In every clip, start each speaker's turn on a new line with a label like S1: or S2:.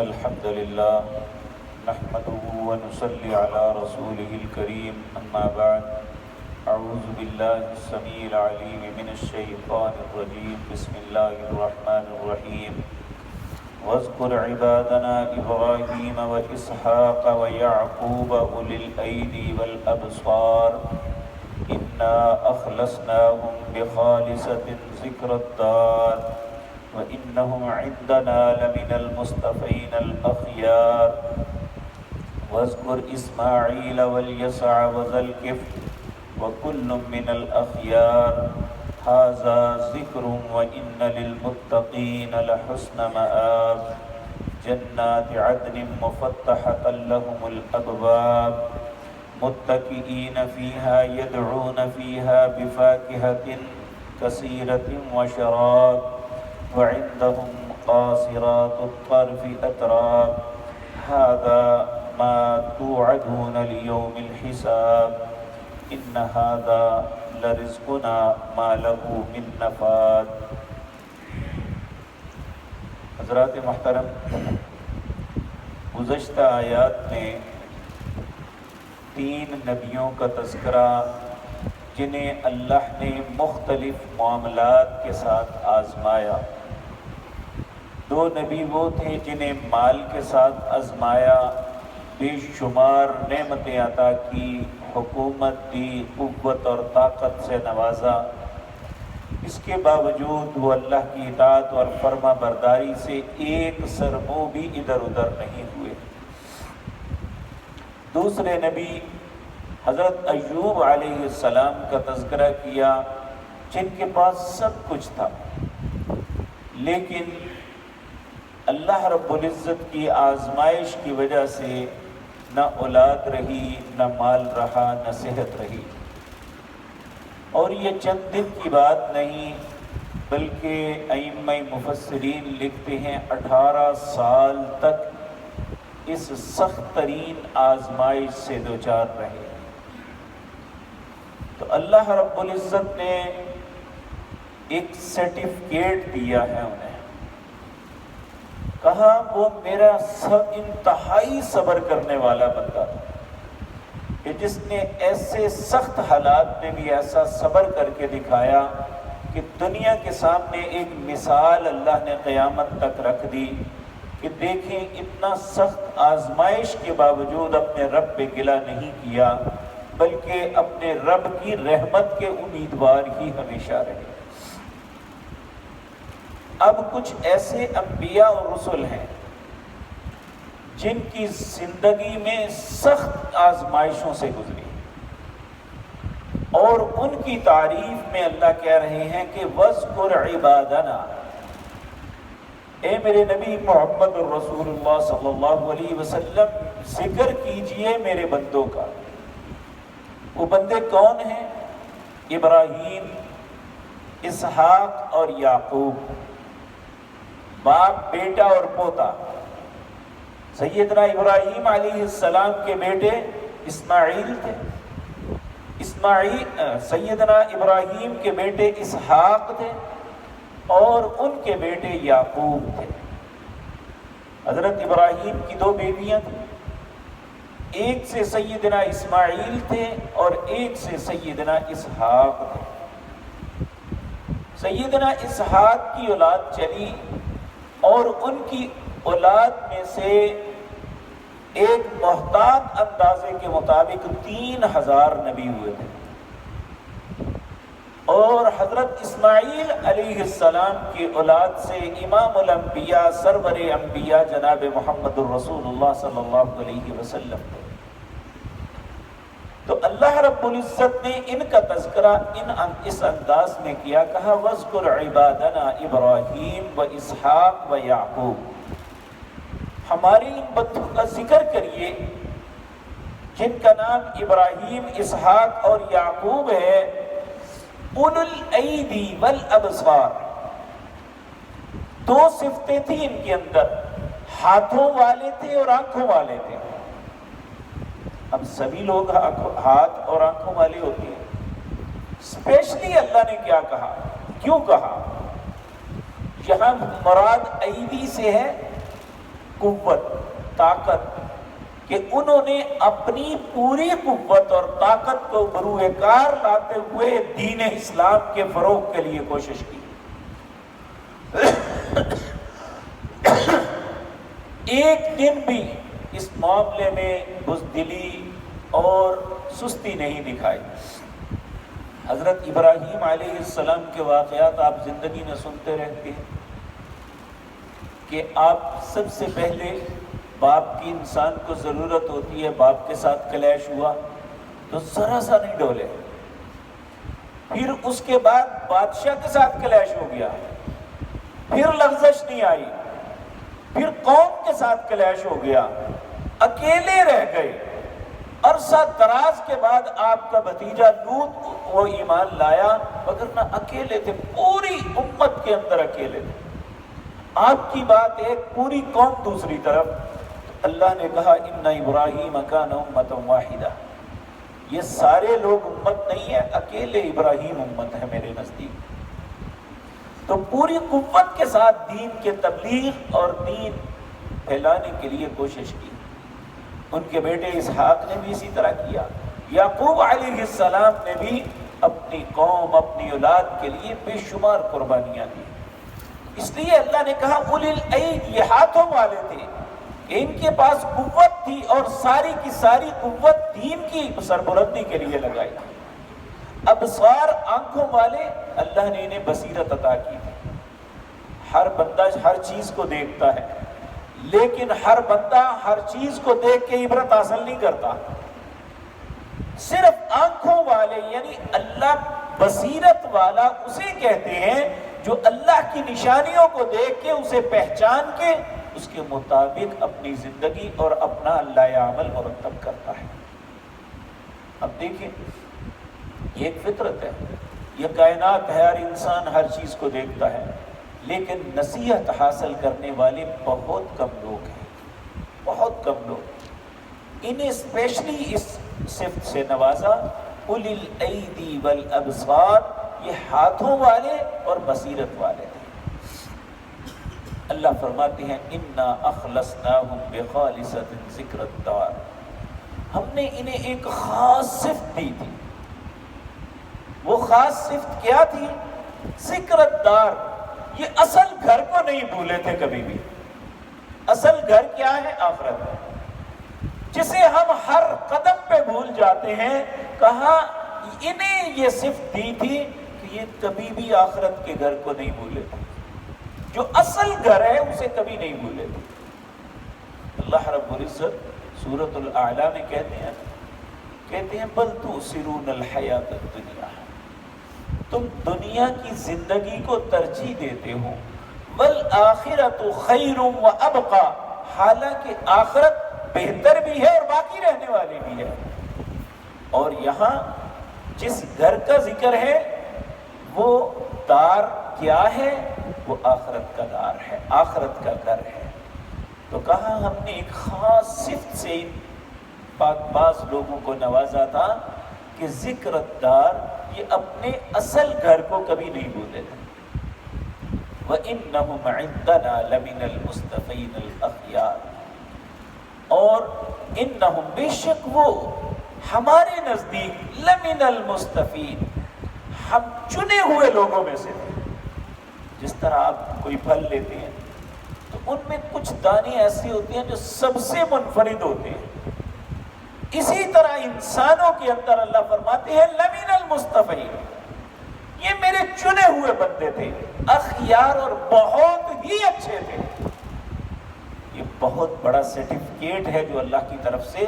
S1: الحمد لله نحمده ونصلي على رسوله الكريم أما بعد أعوذ بالله السميع العليم من الشيطان الرجيم بسم الله الرحمن الرحيم واذكر عبادنا إبراهيم وإسحاق ويعقوب أولي الأيدي والأبصار إنا أخلصناهم بخالصة ذكر الدار وإنهم عندنا لمن المصطفين الأخيار واذكر إسماعيل واليسع وذا الكفل وكل من الأخيار هذا ذكر وإن للمتقين لحسن مآب جنات عدن مفتحة لهم الأبواب متكئين فيها يدعون فيها بفاكهة كثيرة وشراب وعندهم قاصرات الطرف أتراب هذا ما توعدون ليوم الحساب إن هذا لرزقنا ما له من نفاد۔ حضرات محترم، گزشتہ آیات میں 3 نبیوں کا تذکرہ جنہیں اللہ نے مختلف معاملات کے ساتھ آزمایا۔ 2 نبی وہ تھے جنہیں مال کے ساتھ آزمایا، بے شمار نعمتیں عطا کی، حکومت دی، قوت اور طاقت سے نوازا، اس کے باوجود وہ اللہ کی اطاعت اور فرما برداری سے ایک سرمو بھی ادھر ادھر نہیں ہوئے۔ دوسرے نبی حضرت ایوب علیہ السلام کا تذکرہ کیا، جن کے پاس سب کچھ تھا، لیکن اللہ رب العزت کی آزمائش کی وجہ سے نہ اولاد رہی، نہ مال رہا، نہ صحت رہی۔ اور یہ چند دن کی بات نہیں، بلکہ ائمہ مفسرین لکھتے ہیں 18 سال تک اس سخت ترین آزمائش سے دوچار رہے۔ تو اللہ رب العزت نے ایک سرٹیفکیٹ دیا ہے انہیں، کہا وہ میرا انتہائی صبر کرنے والا بندہ تھا کہ جس نے ایسے سخت حالات میں بھی ایسا صبر کر کے دکھایا کہ دنیا کے سامنے ایک مثال اللہ نے قیامت تک رکھ دی کہ دیکھیں اتنا سخت آزمائش کے باوجود اپنے رب پہ گلہ نہیں کیا، بلکہ اپنے رب کی رحمت کے امیدوار ہی ہمیشہ رہے۔ اب کچھ ایسے انبیاء اور رسل ہیں جن کی زندگی میں سخت آزمائشوں سے گزری، اور ان کی تعریف میں اللہ کہہ رہے ہیں کہ وَاذْكُرْ عِبَادَنَا، اے میرے نبی محمد الرسول اللہ صلی اللہ علیہ وسلم ذکر کیجئے میرے بندوں کا۔ وہ بندے کون ہیں؟ ابراہیم، اسحاق اور یعقوب، باپ، بیٹا اور پوتا۔ سیدنا ابراہیم علیہ السلام کے بیٹے اسماعیل تھے، سیدنا ابراہیم کے بیٹے اسحاق تھے، اور ان کے بیٹے یعقوب تھے۔ حضرت ابراہیم کی 2 بیویاں تھیں، ایک سے سیدنا اسماعیل تھے اور ایک سے سیدنا اسحاق تھے۔ سیدنا اسحاق کی اولاد چلی، اور ان کی اولاد میں سے ایک محتاط اندازے کے مطابق 3000 نبی ہوئے تھے، اور حضرت اسماعیل علیہ السلام کی اولاد سے امام الانبیاء، سرور انبیاء جناب محمد الرسول اللہ صلی اللہ علیہ وسلم تھے۔ تو اللہ رب العزت نے ان کا تذکرہ اس انداز میں کیا، کہا وَاذْكُرْ عِبَادَنَا إِبْرَاهِيمَ وَإِسْحَاقَ وَيَعْقُوبَ، ہمارے ان بندوں کا ذکر کریے جن کا نام ابراہیم، اسحاق اور یعقوب ہے۔ اولو الایدی والابصار، 2 صفتیں تھیں ان کے اندر، ہاتھوں والے تھے اور آنکھوں والے تھے۔ اب سبھی لوگ ہاتھ اور آنکھوں والے ہوتے ہیں، اسپیشلی اللہ نے کیا کہا، کیوں کہا؟ یہاں مراد ایدی سے ہے قوت طاقت کہ انہوں نے اپنی پوری قوت اور طاقت کو بروئے کار لاتے ہوئے دین اسلام کے فروغ کے لیے کوشش کی. ایک دن بھی اس معاملے میں بزدلی اور سستی نہیں دکھائی. حضرت ابراہیم علیہ السلام کے واقعات آپ زندگی میں سنتے رہتے ہیں کہ آپ سب سے پہلے باپ کی انسان کو ضرورت ہوتی ہے، باپ کے ساتھ کلیش ہوا تو ذرا سا نہیں ڈولے. پھر اس کے بعد بادشاہ کے ساتھ کلیش ہو گیا، پھر لغزش نہیں آئی. پھر قوم کے ساتھ کلیش ہو گیا، اکیلے رہ گئے. عرصہ دراز کے بعد آپ کا بھتیجا لوط وہ ایمان لایا، مگر نہ اکیلے تھے، پوری امت کے اندر اکیلے تھے. آپ کی بات ایک، پوری قوم دوسری طرف. اللہ نے کہا ان ابراہیم کان امۃ واحدہ، یہ سارے لوگ امت نہیں ہے، اکیلے ابراہیم امت ہے میرے نزدیک. تو پوری قوت کے ساتھ دین کے تبلیغ اور دین پھیلانے کے لیے کوشش کی. ان کے بیٹے اسحاق نے بھی اسی طرح کیا. یعقوب علیہ السلام نے بھی اپنی قوم اپنی اولاد کے لیے بے شمار قربانیاں دی. اس لیے اللہ نے کہا اولی الایدی، یہ ہاتھوں والے تھے کہ ان کے پاس قوت تھی اور ساری کی ساری قوت دین کی سربلندی کے لیے لگائی. ابصار، آنکھوں والے، اللہ نے انہیں بصیرت عطا کی تھی. ہر بندہ ہر چیز کو دیکھتا ہے، لیکن ہر بندہ ہر چیز کو دیکھ کے عبرت حاصل نہیں کرتا. صرف آنکھوں والے یعنی اللہ بصیرت والا اسے کہتے ہیں جو اللہ کی نشانیوں کو دیکھ کے اسے پہچان کے اس کے مطابق اپنی زندگی اور اپنا اللہ عمل مرتب کرتا ہے. اب دیکھیں، یہ ایک فطرت ہے، یہ کائنات ہے، ہر انسان ہر چیز کو دیکھتا ہے، لیکن نصیحت حاصل کرنے والے بہت کم لوگ ہیں، بہت کم لوگ. انہیں اسپیشلی اس صفت سے نوازا، اولی الایدی والابصار، یہ ہاتھوں والے اور بصیرت والے تھے. اللہ فرماتے ہیں انا اخلصناہم بخالصۃ ذکر الدار، ہم نے انہیں ایک خاص صفت دی تھی. وہ خاص صفت کیا تھی؟ ذکر الدار. یہ اصل گھر کو نہیں بھولے تھے کبھی بھی. اصل گھر کیا ہے؟ آخرت ہے، جسے ہم ہر قدم پہ بھول جاتے ہیں. کہا انہیں یہ صفت دی تھی کہ یہ کبھی بھی آخرت کے گھر کو نہیں بھولے تھے. جو اصل گھر ہے اسے کبھی نہیں بھولے تھے. اللہ رب العزت سورۃ الاعلی میں کہتے ہیں بل تؤثرون الحیات الدنیا، تم دنیا کی زندگی کو ترجیح دیتے ہو. والآخرۃ خیر وابقی، حالانکہ آخرت بہتر بھی ہے اور باقی رہنے والی بھی ہے. اور یہاں جس گھر کا ذکر ہے وہ دار کیا ہے؟ وہ آخرت کا دار ہے، آخرت کا گھر ہے. تو کہا ہم نے ایک خاص صفت سے ان پاک باز لوگوں کو نوازا تھا کہ ذکر الدار، یہ اپنے اصل گھر کو کبھی نہیں بھولے تھے. وَإِنَّهُمْ عِنْدَنَا لَمِنَ الْمُصْطَفَيْنَ الْأَخْيَارِ، اور انہم، بے شک وہ، ہمارے نزدیک لمن المصطفین، ہم چنے ہوئے لوگوں میں سے تھے. جس طرح آپ کوئی پھل لیتے ہیں تو ان میں کچھ دانے ایسے ہوتے ہیں جو سب سے منفرد ہوتے ہیں، اسی طرح انسانوں کے اندر اللہ فرماتے ہیں لمن المصطفین، یہ میرے چنے ہوئے بندے تھے، اخیار، اور بہت ہی اچھے تھے. یہ بہت بڑا سرٹیفکیٹ ہے جو اللہ کی طرف سے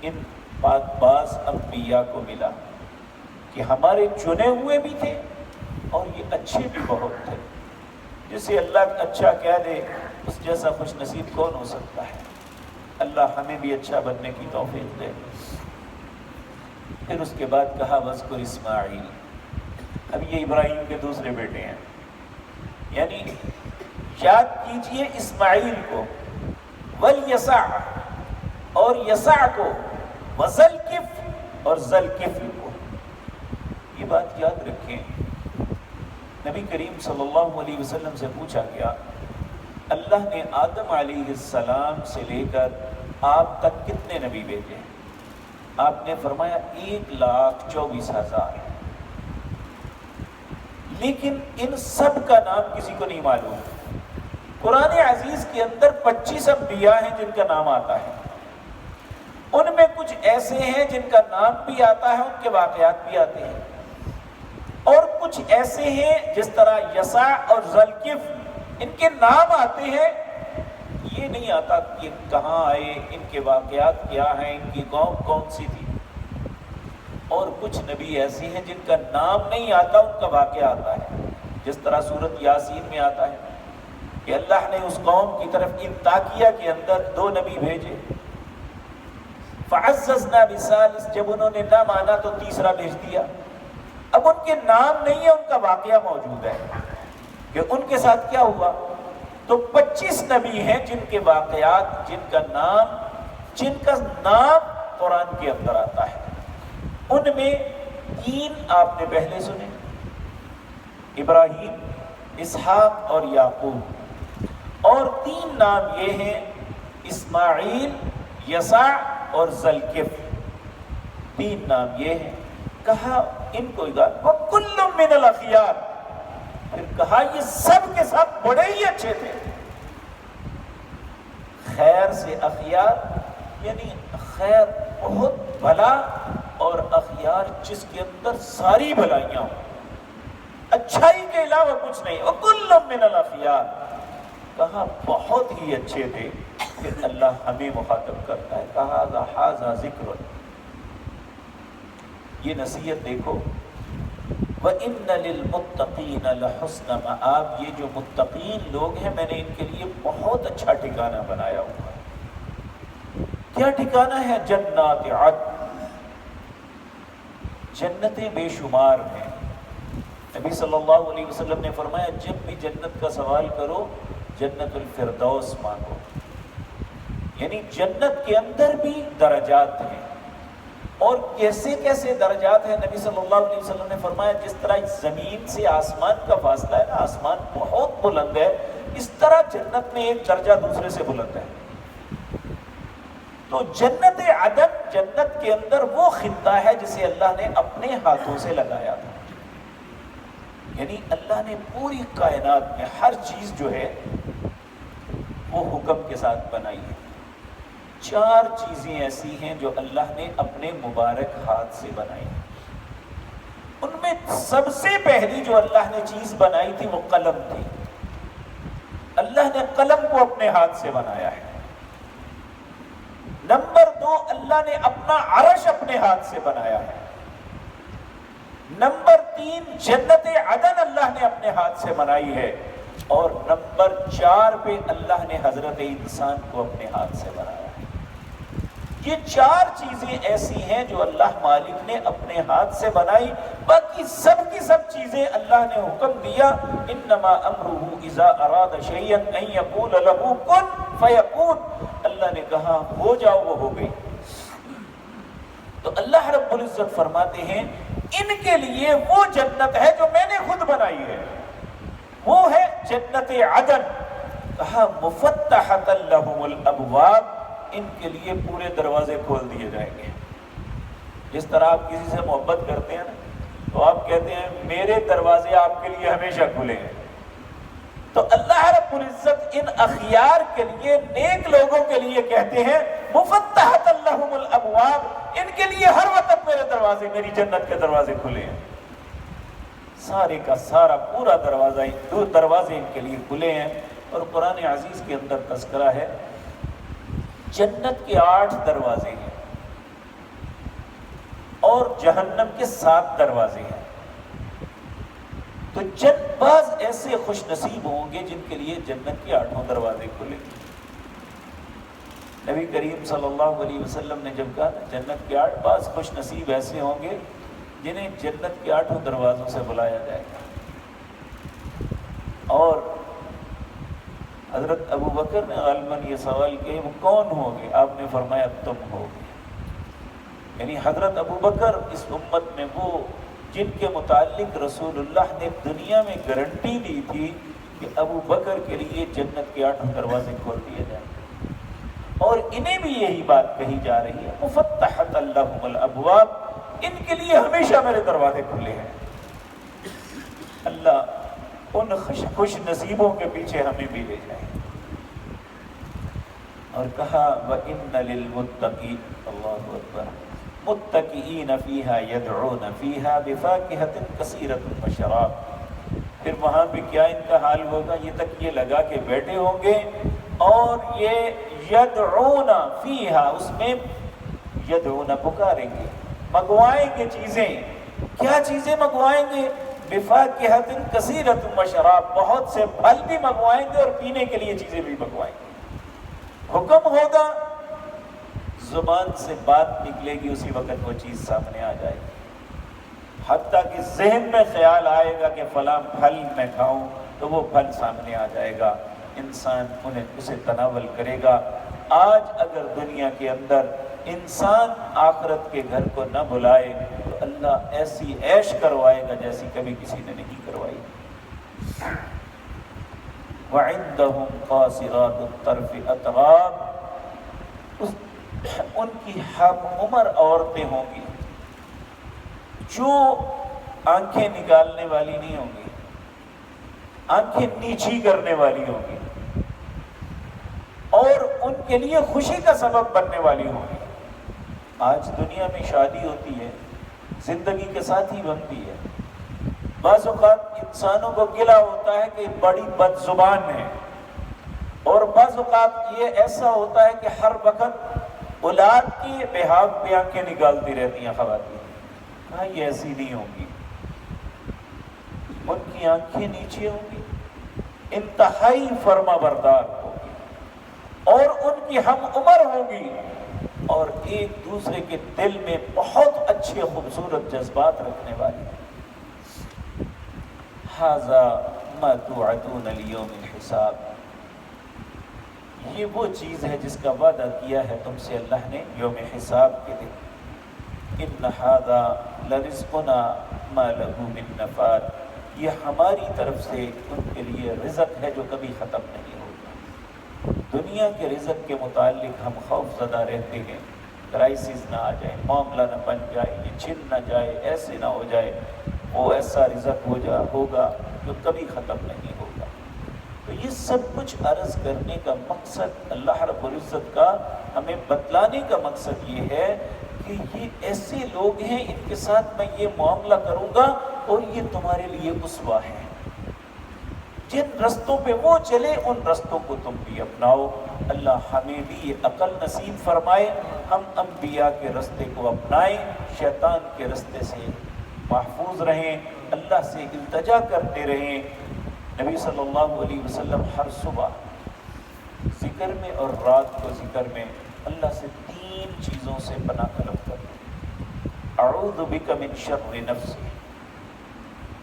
S1: ان پاک باز انبیاء کو ملا کہ ہمارے چنے ہوئے بھی تھے اور یہ اچھے بھی بہت تھے. جسے اللہ اچھا کہہ دے اس جیسا خوش نصیب کون ہو سکتا ہے. اللہ ہمیں بھی اچھا بننے کی توفیق دے. پھر اس کے بعد کہا وذکر اسماعیل، اب یہ ابراہیم کے دوسرے بیٹے ہیں، یعنی یاد کیجئے اسماعیل کو، والیسع، اور یسع کو، وذلکف، اور ذلکفل کو. یہ بات یاد رکھیں. نبی کریم صلی اللہ علیہ وسلم سے پوچھا گیا اللہ نے آدم علیہ السلام سے لے کر آپ تک کتنے نبی بھیجے ہیں؟ آپ نے فرمایا 1,24,000، لیکن ان سب کا نام کسی کو نہیں معلوم۔ قرآن عزیز کے اندر 25 انبیاء ہیں جن کا نام آتا ہے، ان میں کچھ ایسے ہیں جن کا نام بھی آتا ہے، ان کے واقعات بھی آتے ہیں، اور کچھ ایسے ہیں جس طرح یسع اور ذوالکفل، ان کے نام آتے ہیں، یہ نہیں آتا کہ کہاں آئے، ان کے واقعات کیا ہیں، ان کی قوم کون سی تھی۔ اور کچھ نبی ایسے ہیں جن کا نام نہیں آتا، ان کا واقعہ آتا ہے، جس طرح سورۃ یاسین میں آتا ہے کہ اللہ نے اس قوم کی طرف انطاکیہ کے اندر 2 نبی بھیجے، فعززنا بثالث، جب انہوں نے نہ مانا تو تیسرا بھیج دیا۔ اب ان کے نام نہیں ہے، ان کا واقعہ موجود ہے کہ ان کے ساتھ کیا ہوا۔ تو 25 نبی ہیں جن کے واقعات، جن کا نام قرآن کے اندر آتا ہے۔ ان میں 3 آپ نے پہلے سنے، ابراہیم، اسحاق اور یعقوب، اور 3 نام یہ ہیں اسماعیل، یسع اور ذوالکفل، 3 نام یہ ہیں۔ کہا ان کو وَكُلٌّ مِّنَ الْأَخْيَارِ، پھر کہا یہ سب کے سب بڑے ہی اچھے تھے۔ خیر سے اخیار یعنی خیر بہت بھلا، اور اخیار جس کے اندر ساری بھلائیاں ہوں، اچھائی کے علاوہ کچھ نہیں۔ وَكُلٌّ مِّنَ الْأَخْيَارِ، کہا بہت ہی اچھے تھے۔ پھر اللہ ہمیں مخاطب کرتا ہے، کہا ھذا ذکر، یہ نصیحت دیکھو، وَإِنَّ لِلْمُتَّقِينَ لَحُسْنَ مَآب، یہ جو متقین لوگ ہیں میں نے ان کے لیے بہت اچھا ٹھکانہ بنایا ہوا ہے۔ کیا ٹھکانہ ہے؟ جنات عدن، جنتیں بے شمار ہیں۔ نبی صلی اللہ علیہ وسلم نے فرمایا جب بھی جنت کا سوال کرو جنت الفردوس مانگو، یعنی جنت کے اندر بھی درجات ہیں، اور کیسے کیسے درجات ہیں؟ نبی صلی اللہ علیہ وسلم نے فرمایا جس طرح زمین سے آسمان کا فاصلہ ہے نا، آسمان بہت بلند ہے، اس طرح جنت میں ایک درجہ دوسرے سے بلند ہے۔ تو جنت عدن، جنت کے اندر وہ خطہ ہے جسے اللہ نے اپنے ہاتھوں سے لگایا تھا، یعنی اللہ نے پوری کائنات میں ہر چیز جو ہے وہ حکم کے ساتھ بنائی ہے۔ 4 چیزیں ایسی ہیں جو اللہ نے اپنے مبارک ہاتھ سے بنائی ہیں۔ ان میں سب سے پہلی جو اللہ نے چیز بنائی تھی وہ قلم تھی۔ اللہ نے قلم کو اپنے ہاتھ سے بنایا ہے۔ نمبر 2، اللہ نے اپنا عرش اپنے ہاتھ سے بنایا ہے۔ نمبر 3، جنت عدن اللہ نے اپنے ہاتھ سے بنائی ہے۔ اور نمبر 4 پہ اللہ نے حضرت انسان کو اپنے ہاتھ سے بنایا ہے۔ یہ 4 چیزیں ایسی ہیں جو اللہ مالک نے اپنے ہاتھ سے بنائی، باقی سب کی سب چیزیں اللہ نے حکم دیا، انما امرہ اذا اراد شیئا ان یقول له کن فیکون، اللہ نے کہا ہو جاؤ وہ ہو گئی۔ تو اللہ رب العزت فرماتے ہیں ان کے لیے وہ جنت ہے جو میں نے خود بنائی ہے، وہ ہے جنت عدن۔ کہا مفتحۃ لہم الابواب، ان کے لیے پورے دروازے کھول دیے جائیں گے۔ جس طرح آپ کسی سے محبت کرتے ہیں نا تو آپ کہتے ہیں میرے دروازے آپ کے لیے ہمیشہ کھلے ہیں۔ تو اللہ رب العزت ان اخیار کے لیے، نیک لوگوں کے لیے کہتے ہیں مفتحۃ لہم الابواب، ان کے لیے ہر وقت میرے دروازے، میری جنت کے دروازے کھلے ہیں۔ سارے کا سارا پورا دروازے ان کے لیے کھلے ہیں۔ اور قرآن عزیز کے اندر تذکرہ ہے جنت کے 8 دروازے ہیں اور جہنم کے 7 دروازے ہیں۔ تو بعض ایسے خوش نصیب ہوں گے جن کے لیے جنت کے 8 دروازے کھلے۔ نبی کریم صلی اللہ علیہ وسلم نے جب کہا جنت کے 8، بعض خوش نصیب ایسے ہوں گے جنہیں جنت کے 8 دروازوں سے بلایا جائے گا۔ اور حضرت ابو بکر نے غالباً یہ سوال کیا وہ کون ہوگے؟ آپ نے فرمایا تم ہوگے، یعنی حضرت ابو بکر اس امت میں وہ جن کے متعلق رسول اللہ نے دنیا میں گارنٹی دی تھی کہ ابو بکر کے لیے جنت کے 8 دروازے کھول دیے جائیں، اور انہیں بھی یہی بات کہی جا رہی ہے مفتحت لہم الابواب، ان کے لیے ہمیشہ میرے دروازے کھلے ہیں۔ اللہ ان خوش نصیبوں کے پیچھے ہمیں بھی لے جائے۔ اور کہا وَإِنَّ لِلْمُتَّقِينَ، اللہ اکبر، متکئین فیہا یدعون فیہا بفاکہۃ کثیرۃ وشراب، پھر وہاں بھی کیا ان کا حال ہوگا؟ یہ تکیے لگا کے بیٹھے ہوں گے اور یہ یدعون فیہا، اس میں یدعون پکاریں گے، منگوائیں گے چیزیں۔ کیا چیزیں منگوائیں گے؟ بفاکہۃ کثیرۃ وشراب، بہت سے پھل بھی منگوائیں گے اور پینے کے لیے چیزیں بھی منگوائیں گے۔ حکم ہوگا، زبان سے بات نکلے گی، اسی وقت وہ چیز سامنے آ جائے گی، حتیٰ کہ ذہن میں خیال آئے گا کہ فلاں پھل میں کھاؤں تو وہ پھل سامنے آ جائے گا، انسان اسے تناول کرے گا۔ آج اگر دنیا کے اندر انسان آخرت کے گھر کو نہ بلائے تو اللہ ایسی عیش کروائے گا جیسی کبھی کسی نے نہیں کروائی۔ وَعِندَهُمْ قَاصِرَاتُ الطَّرْفِ أَتْرَابٌ، ان کی ہم عمر عورتیں ہوں گی جو آنکھیں نکالنے والی نہیں ہوں گی، آنکھیں نیچی کرنے والی ہوں گی، اور ان کے لیے خوشی کا سبب بننے والی ہوں گی۔ آج دنیا میں شادی ہوتی ہے، زندگی کے ساتھی بنتی ہے، بعض اوقات انسانوں کو گلہ ہوتا ہے کہ بڑی بد زبان ہے، اور بعض اوقات یہ ایسا ہوتا ہے کہ ہر وقت اولاد کی بحاق پہ آنکھیں نکالتی رہتی ہیں خواتین۔ کہا یہ ایسی نہیں ہوں گی، ان کی آنکھیں نیچے ہوں گی، انتہائی فرما بردار ہوگی، اور ان کی ہم عمر ہوں گی، اور ایک دوسرے کے دل میں بہت اچھے خوبصورت جذبات رکھنے والی۔ ھذا ما توعدون لیوم الحساب، یہ وہ چیز ہے جس کا وعدہ کیا ہے تم سے اللہ نے یوم حساب کے دن۔ ان ھذا لرزقنا ما لہ من نفاد، یہ ہماری طرف سے ان کے لیے رزق ہے جو کبھی ختم نہیں ہوگا۔ دنیا کے رزق کے متعلق ہم خوف زدہ رہتے ہیں، کرائسس نہ آ جائے، معاملہ نہ بن جائے، یہ چھن نہ جائے، ایسے نہ ہو جائے، وہ ایسا رزق ہوگا جو کبھی ختم نہیں ہوگا۔ تو یہ سب کچھ عرض کرنے کا مقصد، اللہ رب العزت کا ہمیں بتلانے کا مقصد یہ ہے کہ یہ ایسے لوگ ہیں، ان کے ساتھ میں یہ معاملہ کروں گا اور یہ تمہارے لیے اسوہ ہے۔ جن رستوں پہ وہ چلے ان رستوں کو تم بھی اپناؤ۔ اللہ ہمیں بھی یہ عقل نصیب فرمائے، ہم انبیاء کے رستے کو اپنائیں، شیطان کے رستے سے محفوظ رہیں، اللہ سے التجا کرتے رہیں۔ نبی صلی اللہ علیہ وسلم ہر صبح ذکر میں اور رات کو ذکر میں اللہ سے 3 چیزوں سے پناہ طلب کرتے۔ اعوذ بک من شر نفسی،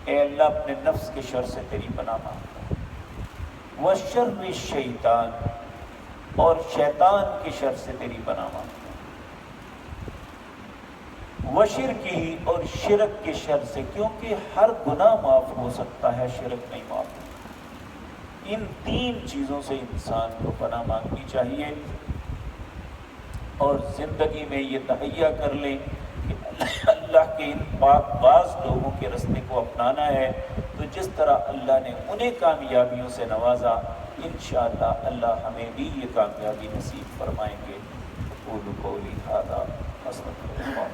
S1: اے اللہ اپنے نفس کے شر سے تیری پناہ مانگتا ہوں، وشر الشیطان، اور شیطان کے شر سے تیری پناہ مانگتا ہوں، وشرکی، اور شرک کے شر سے، کیونکہ ہر گناہ معاف ہو سکتا ہے، شرک نہیں معاف ہوتا۔ ان 3 چیزوں سے انسان کو پناہ مانگنی چاہیے، اور زندگی میں یہ تہیا کر لیں کہ اللہ کے ان پاک باز لوگوں کے رستے کو اپنانا ہے، تو جس طرح اللہ نے انہیں کامیابیوں سے نوازا، انشاءاللہ اللہ ہمیں بھی یہ کامیابی نصیب فرمائیں گے۔ قولوا قولی ھذا، استغفر اللہ۔